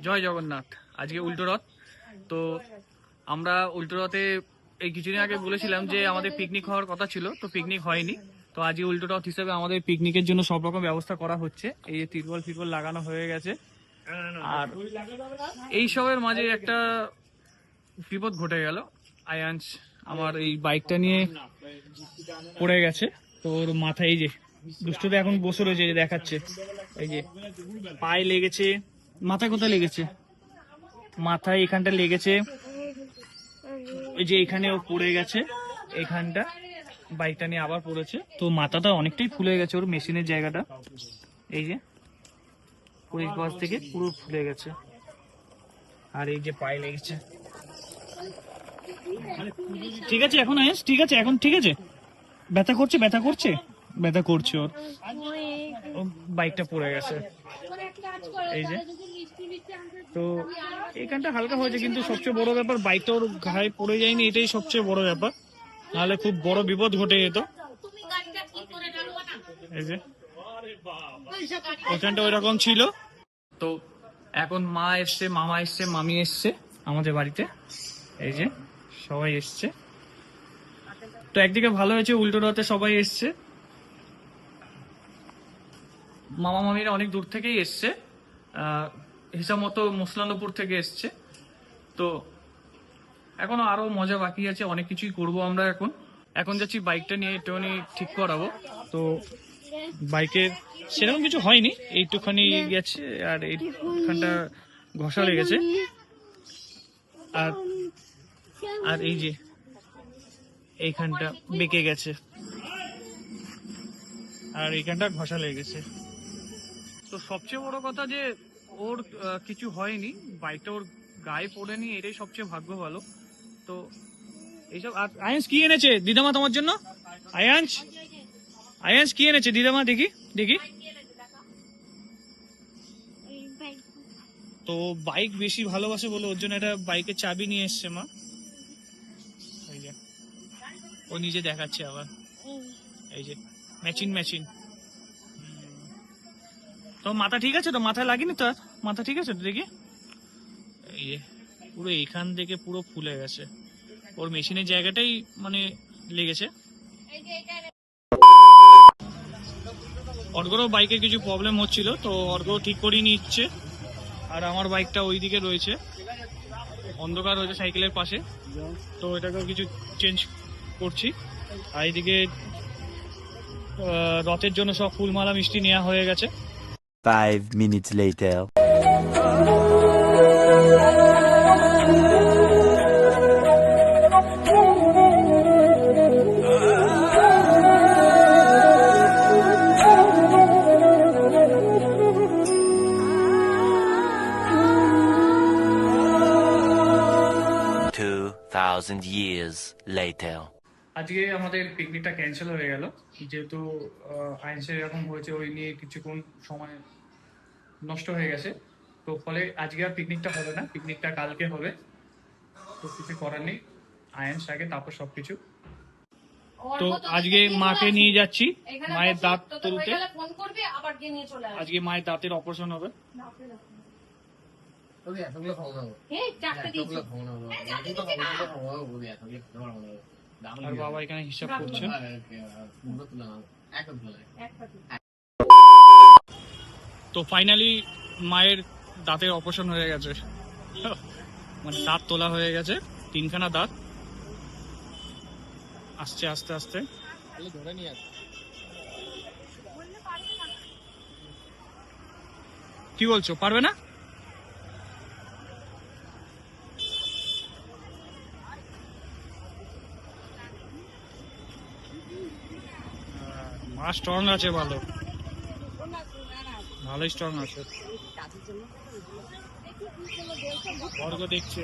জয় জগন্নাথ। আজকে উল্টো রথ। তো আমরা উল্টো রথে এই কিছুদিন আগে বলেছিলাম যে আমাদের পিকনিক হওয়ার কথা ছিল, তো পিকনিক হয়নি। তো আজকে উল্টো রথ হিসেবে আমাদের পিকনিকের জন্য সব রকম ব্যবস্থা করা হচ্ছে। এই যে তিরপল ফিরপল লাগানো হয়ে গেছে। আর এইসবের মাঝে একটা বিপদ ঘটে গেল। আয়াঞ্চ আমার এই বাইকটা নিয়ে পড়ে গেছে। তো ওর মাথায় এই যে দুষ্টুতে এখন বসে রয়েছে, যে দেখাচ্ছে এই যে পায়ে লেগেছে। মাথায় কোথায় লেগেছে? মাথায় এখানটা লেগেছে। ওই যে এখানে ও পড়ে গেছে, এখানটা বাইকটা নিয়ে আবার পড়েছে। তো মাথাটা অনেকটাই ফুলে গেছে ওর, মেশিনের জায়গাটা এই যে 20 গজ থেকে পুরো ফুলে গেছে। আর এই যে পায়ে লেগেছে। ঠিক আছে এখন আয়েস, ঠিক আছে এখন ঠিক আছে। ব্যথা করছে ব্যথা করছে ব্যথা করছে ওর। বাইকটা পড়ে গেছে এই যে। তো এখানটা হালকা হয়েছে, কিন্তু সবচেয়ে বড় ব্যাপার বাইকটা ওর গায়ে পড়ে যায়নি, এটাই সবচেয়ে বড় ব্যাপার। নাহলে খুব বড় বিপদ ঘটে যেত। এই যে ওখানটা ওই রকম ছিল। তো এখন মা এসছে, মামা এসছে, মামি এসছে আমাদের বাড়িতে। এই যে সবাই এসছে। তো একদিকে ভালো হয়েছে উল্টো রথে সবাই এসছে। মামা মামিরা অনেক দূর থেকেই এসছে, হিসাব মতো মুসলানপুর থেকে এসছে। তো এখনো আরো মজা বাকি আছে, অনেক কিছুই করবো আমরা। এখন যাচ্ছি বাইকটা নিয়ে একটুখানি ঠিক করাবো। তো বাইকের সেরকম কিছু হয়নি, এইটুখানি গেছে আর এইখানটা ঘষা লেগেছে। আর আর এই যে এইখানটা বেঁকে গেছে আর এইখানটা ঘষা লেগেছে। তো সবচেয়ে বড় কথা যে ওর কিছু হয়নি, বাইকটা ওর গায়ে পড়েনি, এটাই সবচেয়ে ভাগ্য ভালো। তো এইসব। আর আয়ান্স কি এনেছে দিদামা তোমার জন্য? আয়ান্স আয়ান্স কি এনেছে দিদামা? দেখি দেখি। তো বাইক বেশি ভালোবাসে বলে ওর জন্য একটা বাইকের চাবি নিয়ে এসছে মা। এই যে ও নিজে দেখাচ্ছে আবার, এই যে ম্যাচিং ম্যাচিং। তো মাথা ঠিক আছে তো? মাথায় লাগেনি তো? আর মাথা ঠিক আছে তো? দেখি এই যে পুরো এইখান থেকে পুরো ফুলে গেছে, ওর মেশিনের জায়গাটাই মানে লেগেছে। অর্গরও বাইকে কিছু প্রবলেম হচ্ছিল, তো অর্গও ঠিক করিয়ে নিচ্ছে। আর আমার বাইকটা ওইদিকে রয়েছে, অন্ধকার রয়েছে সাইকেলের পাশে, তো এটাকেও কিছু চেঞ্জ করছি। আর এইদিকে রথের জন্য সব ফুলমালা মিষ্টি নেওয়া হয়ে গেছে। 5 minutes later. Years later. আজকে আমাদের পিকনিকটা ক্যান্সেল হয়ে গেল, যেহেতু আইনসের এরকম হয়েছে, ওই নিয়ে কিছুক্ষণ সময় নষ্ট হয়ে গেছে। তো ফলে আজকে আর পিকনিকটা হবে না, পিকনিকটা কালকে হবে। তো কিছু করার নেই, আয়ান্স আগে তারপর সবকিছু। তো আজকে মাকে নিয়ে যাচ্ছি মায়ের দাঁত তুলতে। আজকে মায়ের দাঁতের অপারেশন হবে। আর বাবা এখানে হিসাব করছে। তো ফাইনালি মায়ের দাঁতের অপারেশন হয়ে গেছে, মানে দাঁত তোলা হয়ে গেছে, 3খানা দাঁত আসছে আস্তে আস্তে। কি বলছো, পারবে না? মা স্ট্রং আছে, ভালো ভালোই স্ট্রং আছে। অর্ঘ দেখছে।